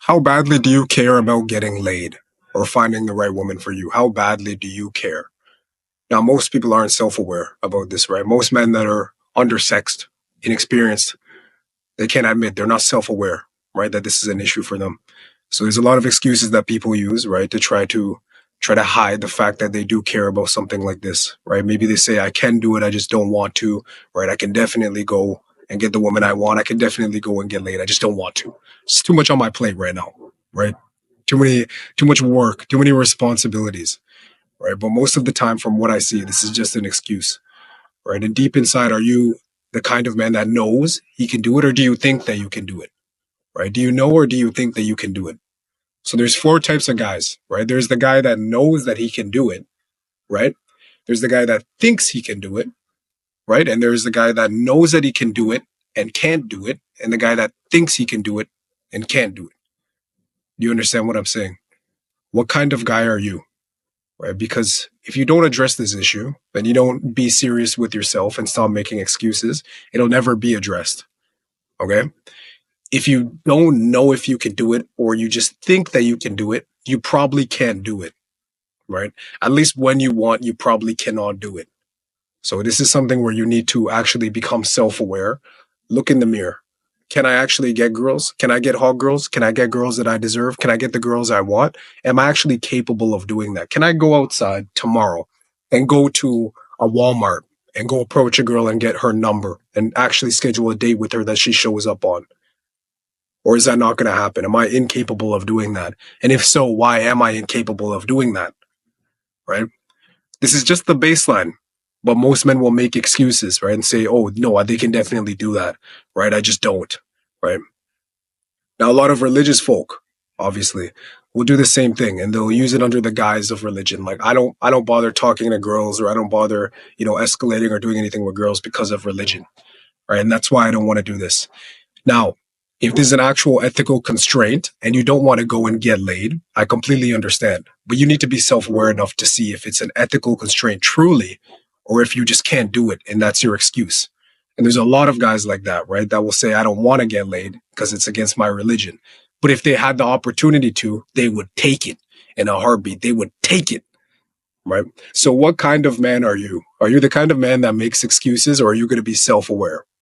How badly do you care about getting laid or finding the right woman for you? How badly do you care? Now, most people aren't self aware about this, right? Most men that are undersexed, inexperienced, they can't admit they're not self aware, right? That this is an issue for them. So there's a lot of excuses that people use, right, to try to hide the fact that they do care about something like this, right? Maybe they say, I can do it, I just don't want to, right? I can definitely go and get the woman I want. I can definitely go and get laid. I just don't want to. It's too much on my plate right now, right? Too many, too much work, too many responsibilities, right? But most of the time, from what I see, this is just an excuse, right? And deep inside, are you the kind of man that knows he can do it, or do you think that you can do it, right? Do you know, or do you think that you can do it? So there's four types of guys, right? There's the guy that knows that he can do it, right? There's the guy that thinks he can do it, right? And there's the guy that knows that he can do it and can't do it, and the guy that thinks he can do it and can't do it. Do you understand what I'm saying? What kind of guy are you, right? Because if you don't address this issue and you don't be serious with yourself and stop making excuses, it'll never be addressed. Okay. If you don't know if you can do it or you just think that you can do it, you probably can't do it, right? At least when you want, you probably cannot do it. So this is something where you need to actually become self-aware. Look in the mirror. Can I actually get girls? Can I get hot girls? Can I get girls that I deserve? Can I get the girls I want? Am I actually capable of doing that? Can I go outside tomorrow and go to a Walmart and go approach a girl and get her number and actually schedule a date with her that she shows up on? Or is that not going to happen? Am I incapable of doing that? And if so, why am I incapable of doing that? Right? This is just the baseline. But most men will make excuses, right? And say, oh, no, they can definitely do that, right? I just don't, right? Now, a lot of religious folk, obviously, will do the same thing and they'll use it under the guise of religion. Like, I don't bother talking to girls or I don't bother, escalating or doing anything with girls because of religion, right? And that's why I don't want to do this. Now, if there's an actual ethical constraint and you don't want to go and get laid, I completely understand. But you need to be self aware enough to see if it's an ethical constraint truly, or if you just can't do it and that's your excuse. And there's a lot of guys like that, right? That will say, I don't want to get laid because it's against my religion. But if they had the opportunity to, they would take it in a heartbeat. They would take it, right? So what kind of man are you? Are you the kind of man that makes excuses or are you going to be self aware?